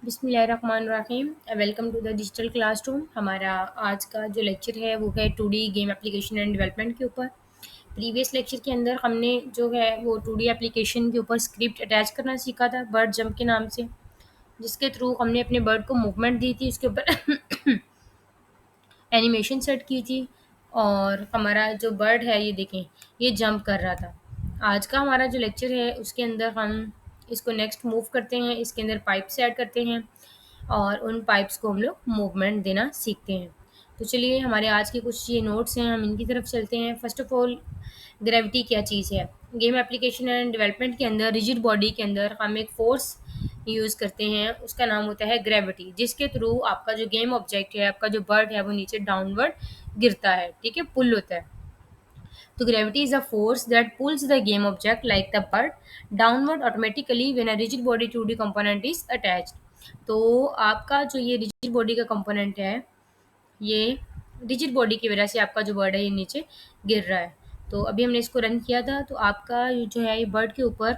बिस्मिल्लाहिर्रहमानिर्रहीम। Welcome to the digital classroom. हमारा आज का जो लेक्चर है वो है 2D game application and development के ऊपर। प्रीवियस लेक्चर के अंदर हमने जो है वो 2D एप्लीकेशन के ऊपर स्क्रिप्ट अटैच करना सीखा था बर्ड जंप के नाम से, जिसके थ्रू हमने अपने बर्ड को मूवमेंट दी थी, उसके ऊपर एनिमेशन सेट की थी और हमारा जो बर्ड है ये देखें, ये जंप कर रहा था। आज का हमारा जो लेक्चर है उसके अंदर हम इसको नेक्स्ट मूव करते हैं, इसके अंदर पाइप्स ऐड करते हैं और उन पाइप्स को हम लोग मूवमेंट देना सीखते हैं। तो चलिए, हमारे आज के कुछ ये नोट्स हैं, हम इनकी तरफ चलते हैं। फर्स्ट ऑफ ऑल, ग्रेविटी क्या चीज़ है? गेम एप्लीकेशन एंड डेवलपमेंट के अंदर रिजिड बॉडी के अंदर हम एक फोर्स यूज़ करते हैं, उसका नाम होता है ग्रेविटी, जिसके थ्रू आपका जो गेम ऑब्जेक्ट है, आपका जो बर्ड है, वो नीचे डाउनवर्ड गिरता है, ठीक है, पुल होता है। तो gravity is a force that pulls the game object like the bird downward automatically when a rigid body 2D component is attached. तो आपका जो ये रिजिड बॉडी का कंपोनेंट है, ये रिजिड बॉडी की वजह से आपका जो बर्ड है ये नीचे गिर रहा है। तो अभी हमने इसको रन किया था, तो आपका जो है ये बर्ड के ऊपर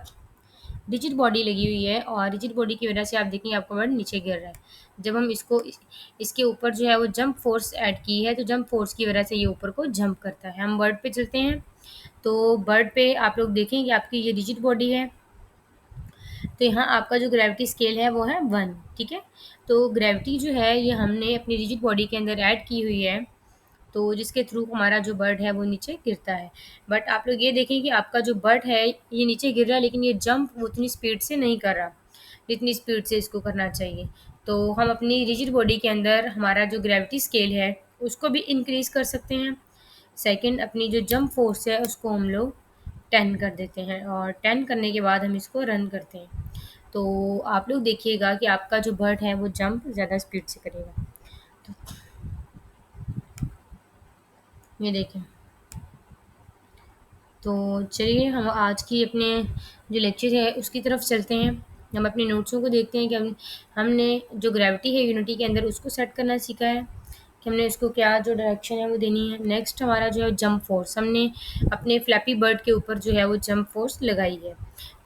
रिजिड बॉडी लगी हुई है और रिजिड बॉडी की वजह से आप देखेंगे आपका बर्ड नीचे गिर रहा है। जब हम इसके ऊपर जो है वो जंप फोर्स ऐड की है, तो जंप फोर्स की वजह से ये ऊपर को जंप करता है। हम बर्ड पे चलते हैं, तो बर्ड पे आप लोग देखेंगे आपकी ये रिजिड बॉडी है, तो यहाँ आपका जो ग्रेविटी स्केल है वो है 1, ठीक है। तो ग्रेविटी जो है ये हमने अपनी रिजिड बॉडी के अंदर ऐड की हुई है, तो जिसके थ्रू हमारा जो बर्ड है वो नीचे गिरता है। बट आप लोग ये देखें कि आपका जो बर्ड है ये नीचे गिर रहा है, लेकिन ये जंप उतनी स्पीड से नहीं कर रहा जितनी स्पीड से इसको करना चाहिए। तो हम अपनी रिजिड बॉडी के अंदर हमारा जो ग्रेविटी स्केल है उसको भी इंक्रीज़ कर सकते हैं। सेकंड, अपनी जो जंप फोर्स है उसको हम लोग 10 कर देते हैं और 10 करने के बाद हम इसको रन करते हैं। तो आप लोग देखिएगा कि आपका जो बर्ड है वो जंप ज़्यादा स्पीड से करेगा। ये देखें। तो चलिए, हम आज की अपने जो लेक्चर है उसकी तरफ चलते हैं। हम अपने नोट्सों को देखते हैं कि हमने जो ग्रेविटी है यूनिटी के अंदर उसको सेट करना सीखा है कि हमने उसको क्या जो डायरेक्शन है वो देनी है। नेक्स्ट हमारा जो है जंप फोर्स, हमने अपने फ्लैपी बर्ड के ऊपर जो है वो जंप फोर्स लगाई है।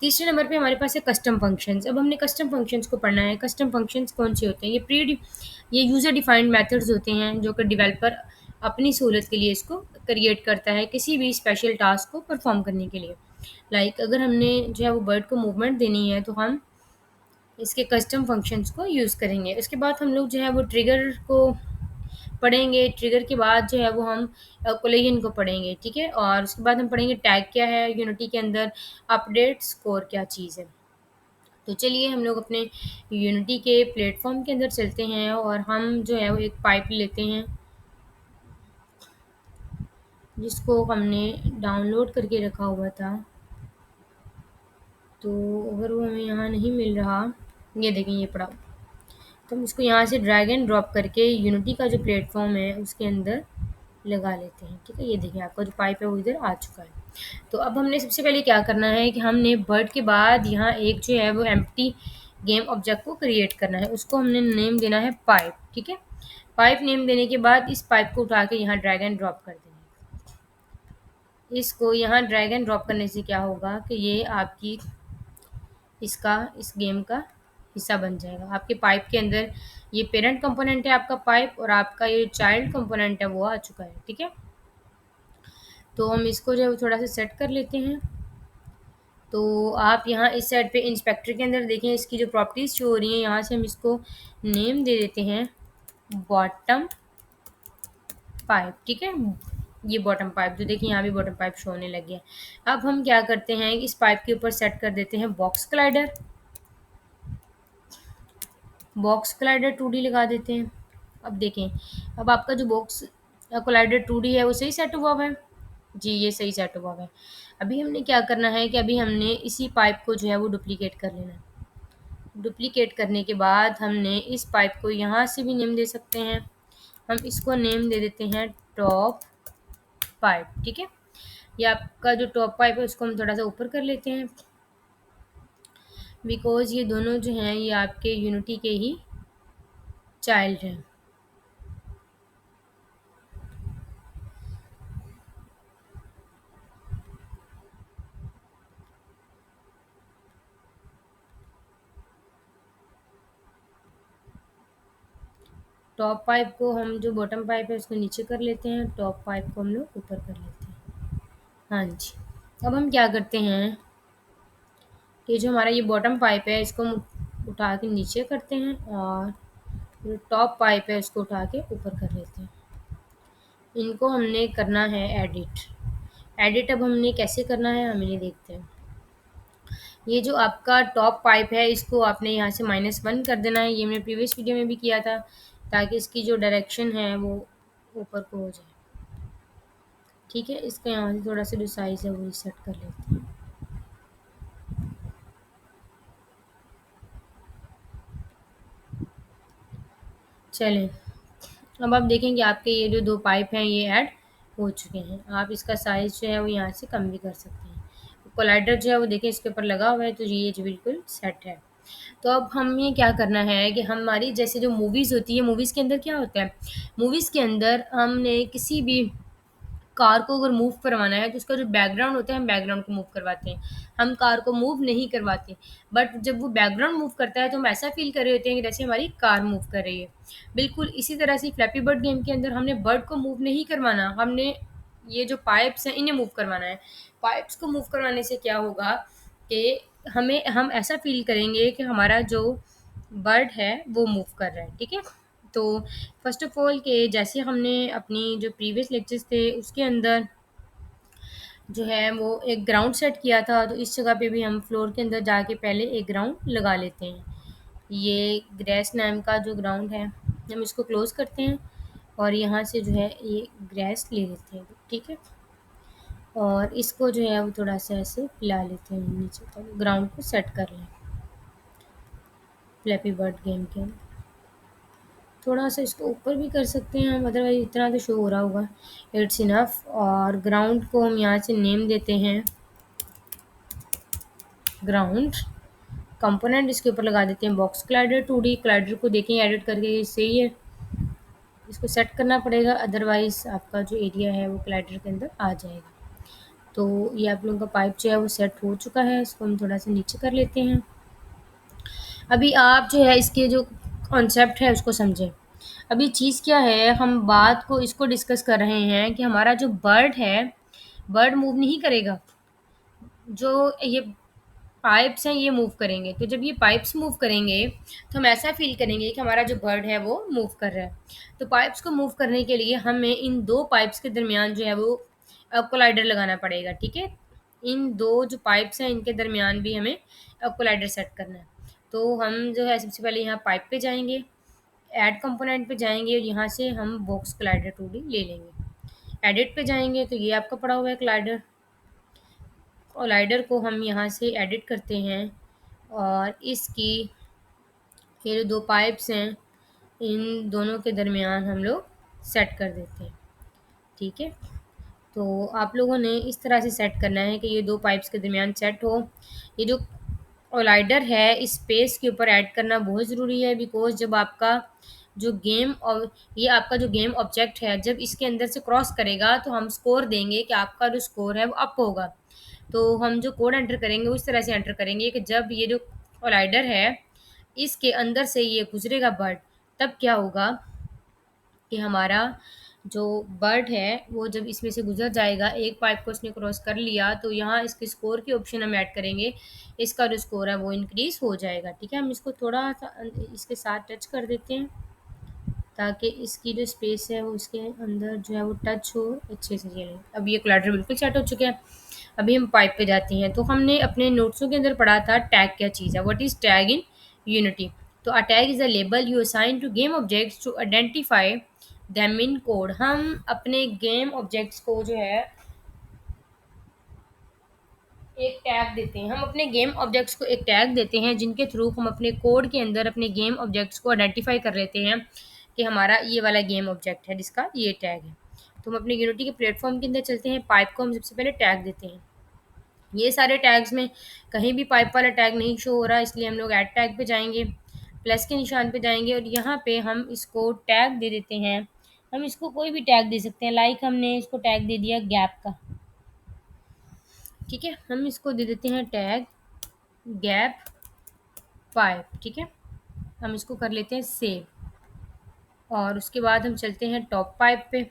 तीसरे नंबर पे हमारे पास है कस्टम फंक्शंस। अब हमने कस्टम फंक्शंस को पढ़ना है। कस्टम फंक्शंस कौन से होते हैं? ये यूज़र डिफाइंड मेथड्स होते हैं जो कि डेवलपर अपनी सहूलत के लिए इसको क्रिएट करता है किसी भी स्पेशल टास्क को परफॉर्म करने के लिए। अगर हमने जो है वो बर्ड को मूवमेंट देनी है, तो हम इसके कस्टम फंक्शंस को यूज़ करेंगे। उसके बाद हम लोग जो है वो ट्रिगर को पढ़ेंगे। ट्रिगर के बाद जो है वो हम कोलेजन को पढ़ेंगे, ठीक है। और उसके बाद हम पढ़ेंगे टैग क्या है यूनिटी के अंदर, अपडेट स्कोर क्या चीज़ है। तो चलिए, हम लोग अपने यूनिटी के प्लेटफॉर्म के अंदर चलते हैं और हम जो है वो एक पाइप लेते हैं जिसको हमने डाउनलोड करके रखा हुआ था। तो अगर वो हमें यहाँ नहीं मिल रहा, ये देखें ये पड़ा, तो हम इसको यहाँ से ड्रैग एंड ड्रॉप करके यूनिटी का जो प्लेटफॉर्म है उसके अंदर लगा लेते हैं, ठीक है। ये देखिए आपका जो पाइप है वो इधर आ चुका है। तो अब हमने सबसे पहले क्या करना है कि हमने बर्ड के बाद यहाँ एक जो है वो एम्प्टी गेम ऑब्जेक्ट को क्रिएट करना है, उसको हमने नेम देना है पाइप, ठीक है। पाइप नेम देने के बाद इस पाइप को उठा के यहाँ ड्रैग एंड ड्रॉप कर देना है। इसको यहाँ ड्रैग एंड ड्रॉप करने से क्या होगा कि ये आपकी इस गेम का हिस्सा बन जाएगा। आपके पाइप के अंदर ये पेरेंट कंपोनेंट है आपका पाइप, और आपका ये चाइल्ड कंपोनेंट है वो आ चुका है, ठीक है। तो हम इसको जो है वो थोड़ा सा सेट कर लेते हैं। तो आप यहाँ इस साइड पे इंस्पेक्टर के अंदर देखें, इसकी जो प्रॉपर्टीज़ शो हो रही हैं, यहाँ से हम इसको नेम दे देते हैं बॉटम पाइप, ठीक है। ये बॉटम पाइप, जो देखिए यहाँ भी बॉटम पाइप शो होने लग गया। अब हम क्या करते हैं, इस पाइप के ऊपर सेट कर देते हैं बॉक्स क्लाइडर। बॉक्स कोलाइडर 2D लगा देते हैं। अब देखें, अब आपका जो बॉक्स कोलाइडर 2D है वो सही सेट हुआ हुआ है। जी, ये सही सेट हुआ हुआ है। अभी हमने क्या करना है कि अभी हमने इसी पाइप को जो है वो डुप्लीकेट कर लेना है। डुप्लीकेट करने के बाद हमने इस पाइप को यहाँ से भी नेम दे सकते हैं। हम इसको नेम दे देते हैं टॉप पाइप, ठीक है। ये आपका जो टॉप पाइप है उसको हम थोड़ा सा ऊपर कर लेते हैं, बिकॉज ये दोनों जो हैं ये आपके यूनिटी के ही चाइल्ड हैं। टॉप पाइप को हम जो बॉटम पाइप है उसको नीचे कर लेते हैं, टॉप पाइप को हम लोग ऊपर कर लेते हैं। हाँ जी। अब हम क्या करते हैं कि जो हमारा ये बॉटम पाइप है इसको हम उठा के नीचे करते हैं, और जो टॉप पाइप है उसको उठा के ऊपर कर लेते हैं। इनको हमने करना है एडिट। एडिट अब हमने कैसे करना है हम इन्हें देखते हैं। ये जो आपका टॉप पाइप है इसको आपने यहाँ से -1 कर देना है। ये मैंने प्रीवियस वीडियो में भी किया था, ताकि इसकी जो डायरेक्शन है वो ऊपर को हो जाए। ठीक है, इसका यहाँ से थोड़ा सा जो साइज़ है वो रीसेट कर लेते हैं। चलें, अब आप देखेंगे आपके ये जो 2 पाइप हैं ये ऐड हो चुके हैं। आप इसका साइज़ जो है वो यहाँ से कम भी कर सकते हैं। कोलाइडर जो है वो देखिए इसके ऊपर लगा हुआ है, तो ये जो बिल्कुल सेट है। तो अब हमें क्या करना है कि हमारी जैसे जो मूवीज़ होती है, मूवीज़ के अंदर क्या होता है, मूवीज़ के अंदर हमने किसी भी कार को अगर मूव करवाना है तो उसका जो बैकग्राउंड होता है हम बैकग्राउंड को मूव करवाते हैं, हम कार को मूव नहीं करवाते। बट जब वो बैकग्राउंड मूव करता है तो हम ऐसा फील कर रहे होते हैं कि जैसे हमारी कार मूव कर रही है। बिल्कुल इसी तरह से फ्लैपी बर्ड गेम के अंदर हमने बर्ड को मूव नहीं करवाना, हमने ये जो पाइप्स हैं इन्हें मूव करवाना है। पाइप्स को मूव करवाने से क्या होगा कि हम ऐसा फील करेंगे कि हमारा जो बर्ड है वो मूव कर रहा है। ठीक है, तो फर्स्ट ऑफ ऑल कि जैसे हमने अपनी जो प्रीवियस लेक्चर्स थे उसके अंदर जो है वो एक ग्राउंड सेट किया था, तो इस जगह पे भी हम फ्लोर के अंदर जाके पहले एक ग्राउंड लगा लेते हैं। ये ग्रेस नाम का जो ग्राउंड है हम इसको क्लोज़ करते हैं, और यहाँ से जो है ये ग्रेस ले लेते हैं। ठीक है, और इसको जो है वो थोड़ा सा ऐसे हिला लेते हैं नीचे तक, ग्राउंड को सेट कर लें फ्लैपी बर्ड गेम के अंदर। थोड़ा सा इसको ऊपर भी कर सकते हैं हम, अदरवाइज इतना तो शो हो रहा होगा, इट्स इनफ। और ग्राउंड को हम यहाँ से नेम देते हैं ग्राउंड। कंपोनेंट इसके ऊपर लगा देते हैं बॉक्स क्लाइडर 2D। क्लाइडर को देखें एडिट करके ये सही है, इसको सेट करना पड़ेगा, अदरवाइज आपका जो एरिया है वो क्लाइडर के अंदर आ जाएगा। तो ये आप लोगों का पाइप जो है वो सेट हो चुका है, इसको हम थोड़ा सा नीचे कर लेते हैं। अभी आप जो है इसके जो कॉन्सेप्ट है उसको समझें। अभी चीज़ क्या है, हम बात को इसको डिस्कस कर रहे हैं कि हमारा जो बर्ड है, बर्ड मूव नहीं करेगा, जो ये पाइप्स हैं ये मूव करेंगे। तो जब ये पाइप्स मूव करेंगे तो हम ऐसा फील करेंगे कि हमारा जो बर्ड है वो मूव कर रहा है। तो पाइप्स को मूव करने के लिए हमें इन 2 पाइप्स के दरमियान जो है वो कोलाइडर लगाना पड़ेगा। ठीक है, इन 2 जो पाइप्स हैं इनके दरमियान भी हमें कोलाइडर सेट करना है। तो हम जो है सबसे पहले यहाँ पाइप पे जाएंगे, ऐड कंपोनेंट पे जाएंगे, और यहाँ से हम बॉक्स क्लाइडर 2D ले लेंगे। एडिट पे जाएंगे तो ये आपका पड़ा हुआ है क्लाइडर। कोलाइडर को हम यहाँ से एडिट करते हैं, और इसकी ये जो 2 पाइप्स हैं इन दोनों के दरमियान हम लोग सेट कर देते हैं। ठीक है, तो आप लोगों ने इस तरह से सेट करना है कि ये 2 पाइप्स के दरमियान सेट हो। ये जो कोलाइडर है इस स्पेस के ऊपर ऐड करना बहुत ज़रूरी है, बिकॉज जब आपका जो गेम और ये आपका जो गेम ऑब्जेक्ट है जब इसके अंदर से क्रॉस करेगा तो हम स्कोर देंगे कि आपका जो स्कोर है वो अप होगा। तो हम जो कोड एंटर करेंगे उस तरह से एंटर करेंगे कि जब ये जो कोलाइडर है इसके अंदर से ये गुजरेगा बर्ड, तब क्या होगा कि हमारा जो बर्ड है वो जब इसमें से गुजर जाएगा, एक पाइप को उसने क्रॉस कर लिया, तो यहाँ इसके स्कोर के ऑप्शन हम ऐड करेंगे, इसका जो स्कोर है वो इंक्रीज हो जाएगा। ठीक है, हम इसको थोड़ा सा इसके साथ टच कर देते हैं, ताकि इसकी जो स्पेस है वो उसके अंदर जो है वो टच हो अच्छे से चले। अब ये कोलैटरल बिल्कुल सेट हो चुके हैं। अभी हम पाइप पे जाते हैं, तो हमने अपने नोट्सों के अंदर पढ़ा था टैग क्या चीज़ है, what is tag in Unity. तो a tag is a label you assign to game objects to identify them in code. हम अपने गेम ऑब्जेक्ट्स को जो है एक टैग देते हैं, हम अपने गेम ऑब्जेक्ट्स को एक टैग देते हैं जिनके थ्रू हम अपने कोड के अंदर अपने गेम ऑब्जेक्ट्स को आइडेंटिफाई कर लेते हैं कि हमारा ये वाला गेम ऑब्जेक्ट है जिसका ये टैग है। तो हम अपने यूनिटी के प्लेटफॉर्म के अंदर चलते हैं, पाइप को हम सबसे पहले टैग देते हैं। ये सारे टैग्स में कहीं भी पाइप वाला टैग नहीं शो हो रहा, इसलिए हम लोग ऐड टैग पे जाएंगे, प्लस के निशान पे जाएंगे, और यहाँ पे हम इसको टैग दे देते हैं। हम इसको कोई भी टैग दे सकते हैं, लाइक हमने इसको टैग दे दिया गैप का। ठीक है, हम इसको दे देते हैं टैग गैप पाइप। ठीक है, हम इसको कर लेते हैं सेव, और उसके बाद हम चलते हैं टॉप पाइप पे।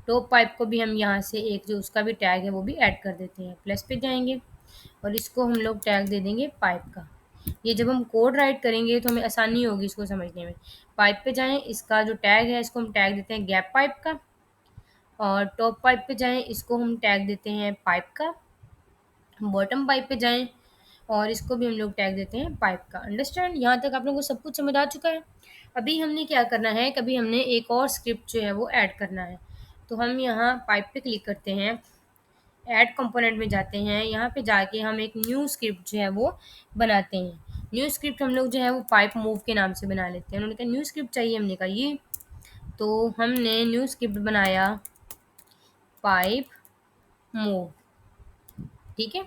टॉप पाइप को भी हम यहाँ से एक जो उसका भी टैग है वो भी ऐड कर देते हैं। प्लस पे जाएंगे और इसको हम लोग टैग दे देंगे पाइप का। ये जब हम कोड राइट करेंगे तो हमें आसानी होगी इसको समझने में। पाइप पे जाएं, इसका जो टैग है इसको हम टैग देते हैं गैप पाइप का। और टॉप पाइप पे जाएं, इसको हम टैग देते हैं पाइप का। बॉटम पाइप पे जाएं और इसको भी हम लोग टैग देते हैं पाइप का। अंडरस्टैंड? यहाँ तक आप लोगों को सब कुछ समझ आ चुका है। अभी हमने क्या करना है, कभी हमने एक और स्क्रिप्ट जो है वो ऐड करना है। तो हम यहाँ पाइप पे क्लिक करते हैं, ऐड कंपोनेंट में जाते हैं, यहाँ पे जाके हम एक न्यू स्क्रिप्ट जो है वो बनाते हैं। न्यू स्क्रिप्ट हम लोग जो है वो पाइप मूव के नाम से बना लेते हैं। उन्होंने कहा न्यू स्क्रिप्ट चाहिए, हमने कहा ये। तो हमने न्यू स्क्रिप्ट बनाया पाइप मूव। ठीक है,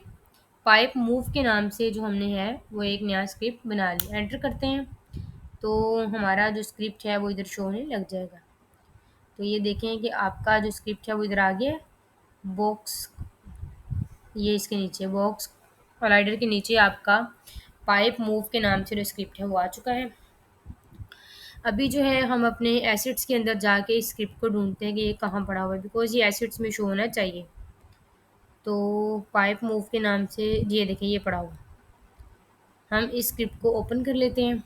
पाइप मूव के नाम से जो हमने है वो एक नया स्क्रिप्ट बना लिया। एंटर करते हैं तो हमारा जो स्क्रिप्ट है वो इधर शो होने लग जाएगा। तो ये देखें कि आपका जो स्क्रिप्ट है वो इधर आ गया। बॉक्स, ये इसके नीचे बॉक्स कोलाइडर के नीचे आपका पाइप मूव के नाम से जो स्क्रिप्ट है वो आ चुका है। अभी जो है हम अपने एसिड्स के अंदर जाके इस स्क्रिप्ट को ढूंढते हैं कि ये कहाँ पड़ा हुआ है, बिकॉज ये एसिड्स में शो होना चाहिए। तो पाइप मूव के नाम से ये देखिए ये पड़ा हुआ। हम इस स्क्रिप्ट को ओपन कर लेते हैं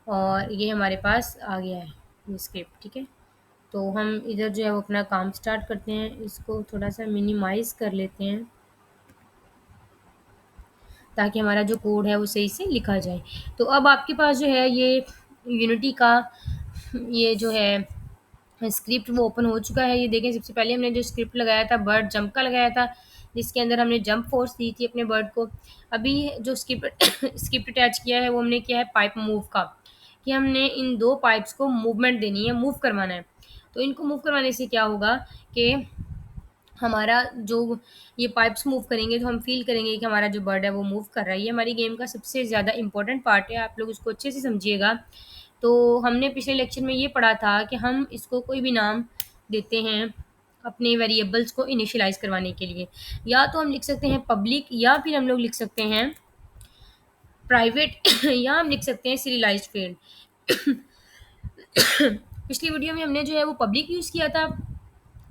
और ये हमारे पास आ गया है ये स्क्रिप्ट। ठीक है, तो हम इधर जो है वो अपना काम स्टार्ट करते हैं। इसको थोड़ा सा मिनिमाइज़ कर लेते हैं ताकि हमारा जो कोड है वो सही से लिखा जाए। तो अब आपके पास जो है ये यूनिटी का ये जो है स्क्रिप्ट वो ओपन हो चुका है। ये देखें, सबसे पहले हमने जो स्क्रिप्ट लगाया था बर्ड जंप का लगाया था, जिसके अंदर हमने जंप फोर्स दी थी अपने बर्ड को। अभी जो स्क्रिप्ट स्क्रिप्ट अटैच किया है वो हमने किया है पाइप मूव का, कि हमने इन दो पाइप्स को मूवमेंट देनी है, मूव करवाना है। तो इनको मूव करवाने से क्या होगा कि हमारा जो ये पाइप्स मूव करेंगे तो हम फील करेंगे कि हमारा जो बर्ड है वो मूव कर रहा है। ये हमारी गेम का सबसे ज़्यादा इंपॉर्टेंट पार्ट है, आप लोग इसको अच्छे से समझिएगा। तो हमने पिछले लेक्चर में ये पढ़ा था कि हम इसको कोई भी नाम देते हैं अपने वेरिएबल्स को इनिशियलाइज करवाने के लिए। या तो हम लिख सकते हैं पब्लिक, या फिर हम लोग लिख सकते हैं प्राइवेट या हम लिख सकते हैं सीरियलाइज्ड फील्ड। पिछली वीडियो में हमने जो है वो पब्लिक यूज़ किया था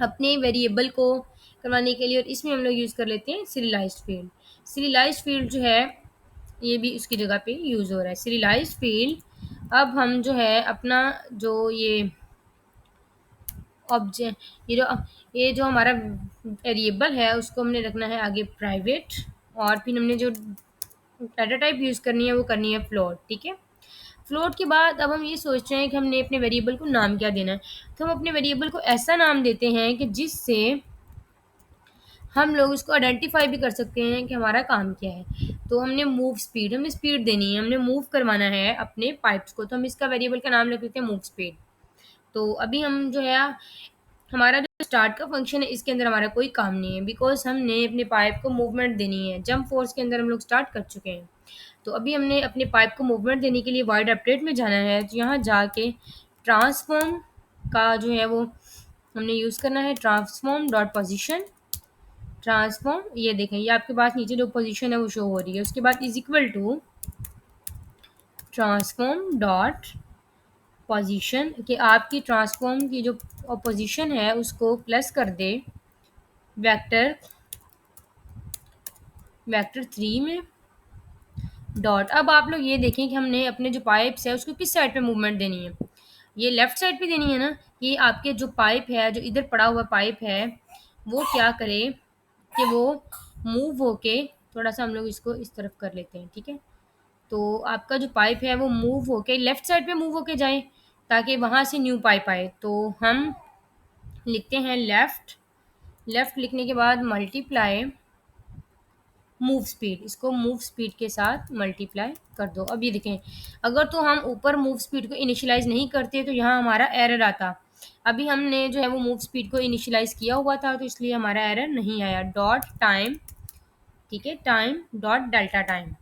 अपने वेरिएबल को करवाने के लिए, और इसमें हम लोग यूज़ कर लेते हैं सीरियलाइज्ड फील्ड। सीरियलाइज्ड फील्ड जो है ये भी उसकी जगह पे यूज़ हो रहा है सीरियलाइज्ड फील्ड। अब हम जो है अपना जो ऑब्जेक्ट ये जो हमारा वेरिएबल है उसको हमने रखना है आगे प्राइवेट, और फिर हमने जो डाटा टाइप यूज़ करनी है वो करनी है फ्लोट। ठीक है, फ्लोट के बाद अब हम ये सोच रहे हैं कि हमने अपने वेरिएबल को नाम क्या देना है। तो हम अपने वेरिएबल को ऐसा नाम देते हैं कि जिससे हम लोग उसको आइडेंटिफाई भी कर सकते हैं कि हमारा काम क्या है। तो हमने मूव स्पीड, हमने स्पीड देनी है, हमने मूव करवाना है अपने पाइप्स को, तो हम इसका वेरिएबल का नाम रख देते हैं मूव स्पीड। तो अभी हम जो है हमारा जो स्टार्ट का फंक्शन है इसके अंदर हमारा कोई काम नहीं है, बिकॉज हमने अपने पाइप को मूवमेंट देनी है। जंप फोर्स के अंदर हम लोग स्टार्ट कर चुके हैं। तो अभी हमने अपने पाइप को मूवमेंट देने के लिए वाइड अपडेट में जाना है। तो यहाँ जाके ट्रांसफॉर्म का जो है वो हमने यूज़ करना है, ट्रांसफॉर्म डॉट पोजिशन। ट्रांसफॉर्म, ये देखें ये आपके पास नीचे जो पोजीशन है वो शो हो रही है। उसके बाद is equal to transform dot position, कि आपकी ट्रांसफॉर्म की जो पोजीशन है उसको प्लस कर दे वेक्टर वेक्टर 3 में डॉट। अब आप लोग ये देखें कि हमने अपने जो पाइप्स है उसको किस साइड पे मूवमेंट देनी है। ये लेफ्ट साइड पे देनी है ना, कि आपके जो पाइप है जो इधर पड़ा हुआ पाइप है वो क्या करे कि वो मूव होके, थोड़ा सा हम लोग इसको इस तरफ कर लेते हैं। ठीक है, तो आपका जो पाइप है वो मूव होके लेफ्ट साइड पे मूव होके जाए ताकि वहाँ से न्यू पाइप आए। तो हम लिखते हैं लेफ्ट, लेफ्ट लिखने के बाद मल्टीप्लाई मूव स्पीड, इसको मूव स्पीड के साथ मल्टीप्लाई कर दो। अब ये देखें, अगर तो हम ऊपर मूव स्पीड को इनिशियलाइज नहीं करते तो यहाँ हमारा एरर आता। अभी हमने जो है वो मूव स्पीड को इनिशियलाइज किया हुआ था तो इसलिए हमारा एरर नहीं आया। डॉट टाइम, ठीक है, time dot delta time,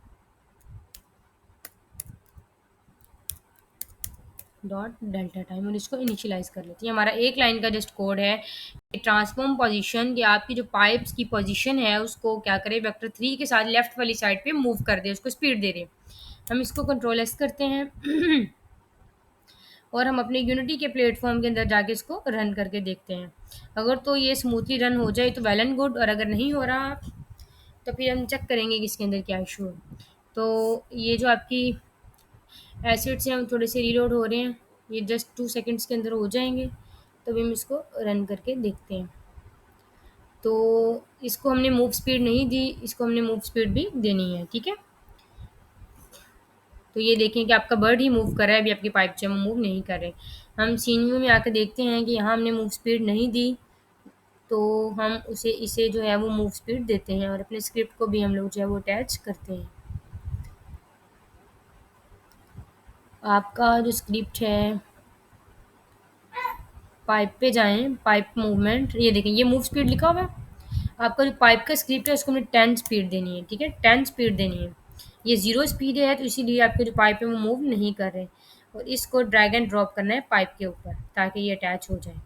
dot delta time, और इसको इनिशियलाइज कर लेते हैं। हमारा एक लाइन का जस्ट कोड है कि ट्रांसफॉर्म पोजीशन, कि आपकी जो पाइप्स की पोजीशन है उसको क्या करे वेक्टर 3 के साथ लेफ्ट वाली साइड पे मूव कर दे, उसको स्पीड दे रहे। हम इसको कंट्रोल एस करते हैं और हम अपने यूनिटी के प्लेटफॉर्म के अंदर जाके इसको रन करके देखते हैं। अगर तो ये स्मूथली रन हो जाए तो वेल एंड गुड, और अगर नहीं हो रहा तो फिर हम चेक करेंगे कि इसके अंदर क्या इशू है। तो ये जो आपकी एसिड्स हैं हम थोड़े से रीलोड हो रहे हैं, ये जस्ट 2 सेकंड्स के अंदर हो जाएंगे। तभी हम इसको रन करके देखते हैं। तो इसको हमने मूव स्पीड नहीं दी, इसको हमने मूव स्पीड भी देनी है, ठीक है। तो ये देखें कि आपका बर्ड ही मूव कर रहा है, अभी आपकी पाइप जो है मूव नहीं कर रहे। हम सीन व्यू में आकर देखते हैं कि यहाँ हमने मूव स्पीड नहीं दी, तो हम उसे इसे जो है वो मूव स्पीड देते हैं और अपने स्क्रिप्ट को भी हम लोग जो है वो अटैच करते हैं। आपका जो स्क्रिप्ट है, पाइप पे जाएं, पाइप मूवमेंट, ये देखें ये मूव स्पीड लिखा हुआ है। आपका जो पाइप का स्क्रिप्ट है उसको हमने 10 स्पीड देनी है, ठीक है, 10 स्पीड देनी है। ये 0 स्पीड है तो इसीलिए आपके जो पाइप है वो मूव नहीं कर रहे। और इसको ड्रैग एंड ड्रॉप करना है पाइप के ऊपर ताकि ये अटैच हो जाए।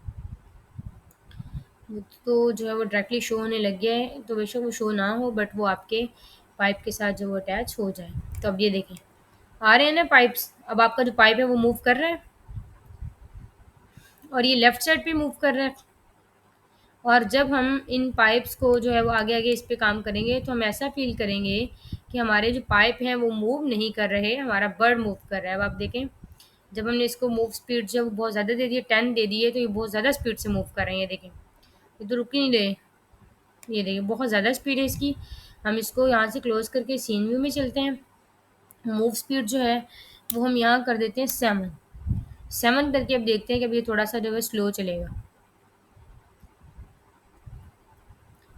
तो जो है वो डायरेक्टली शो होने लग गया है, तो बेशक वो शो ना हो बट वो आपके पाइप के साथ जो वो अटैच हो जाए। तो अब ये देखें आ रहे हैं ना पाइप्स, अब आपका जो पाइप है वो मूव कर रहा है और ये लेफ्ट साइड पे मूव कर रहा है। और जब हम इन पाइप्स को जो है वो आगे आगे इस पे काम करेंगे तो हम ऐसा फील करेंगे कि हमारे जो पाइप हैं वो मूव नहीं कर रहे, हमारा बर्ड मूव कर रहा है। अब आप देखें जब हमने इसको मूव स्पीड जब बहुत ज़्यादा दे दी है, 10 दे दी है, तो ये बहुत ज़्यादा स्पीड से मूव कर रहे हैं। ये देखें ये तो रुक ही नहीं रहे, ये देखिए बहुत ज़्यादा स्पीड है इसकी। हम इसको यहाँ से क्लोज करके सीन व्यू में चलते हैं। मूव स्पीड जो है वो हम यहाँ कर देते हैं 7 करके। अब देखते हैं कि अब ये थोड़ा सा जो है स्लो चलेगा।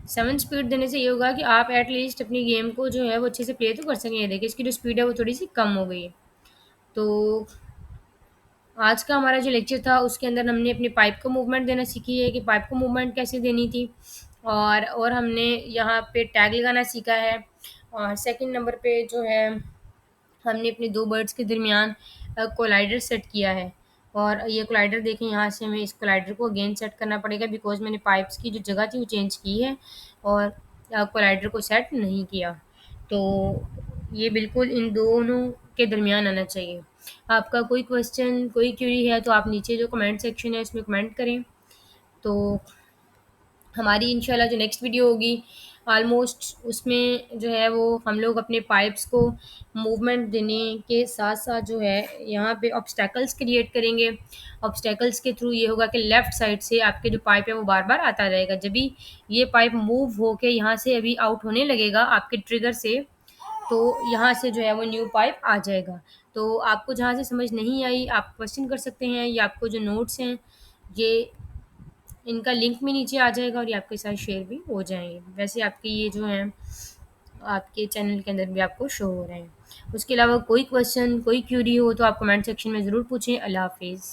7 स्पीड देने से ये होगा कि आप एटलीस्ट अपनी गेम को जो है वो अच्छे से प्ले तो कर सकें। ये देखिए इसकी जो स्पीड है वो थोड़ी सी कम हो गई है। तो आज का हमारा जो लेक्चर था उसके अंदर हमने अपनी पाइप को मूवमेंट देना सीखी है कि पाइप को मूवमेंट कैसे देनी थी, और हमने यहाँ पे टैग लगाना सीखा है। और सेकंड नंबर पे जो है हमने अपने दो बर्ड्स के दरमियान कोलाइडर सेट किया है। और ये कोलाइडर देखें, यहाँ से हमें इस कोलाइडर को अगेन सेट करना पड़ेगा बिकॉज मैंने पाइप्स की जो जगह थी वो चेंज की है और कोलाइडर को सेट नहीं किया। तो ये बिल्कुल इन दोनों के दरमियान आना चाहिए। आपका कोई क्वेश्चन कोई क्यूरी है तो आप नीचे जो कमेंट सेक्शन है उसमें कमेंट करें। तो हमारी इंशाल्लाह जो नेक्स्ट वीडियो होगी ऑलमोस्ट उसमें जो है वो हम लोग अपने पाइप्स को मूवमेंट देने के साथ साथ जो है यहाँ पे ऑब्स्टैकल्स क्रिएट करेंगे। ऑब्स्टैकल्स के थ्रू ये होगा कि लेफ़्ट साइड से आपके जो पाइप है वो बार बार आता रहेगा। जब भी ये पाइप मूव होके यहाँ से अभी आउट होने लगेगा आपके ट्रिगर से, तो यहाँ से जो है वो न्यू पाइप आ जाएगा। तो आपको जहाँ से समझ नहीं आई आप क्वेश्चन कर सकते हैं, या आपको जो नोट्स हैं ये इनका लिंक भी नीचे आ जाएगा और ये आपके साथ शेयर भी हो जाएंगे। वैसे आपके ये जो हैं आपके चैनल के अंदर भी आपको शो हो रहे हैं। उसके अलावा कोई क्वेश्चन कोई क्यूरी हो तो आप कमेंट सेक्शन में ज़रूर पूछें। अल्लाह हाफिज़।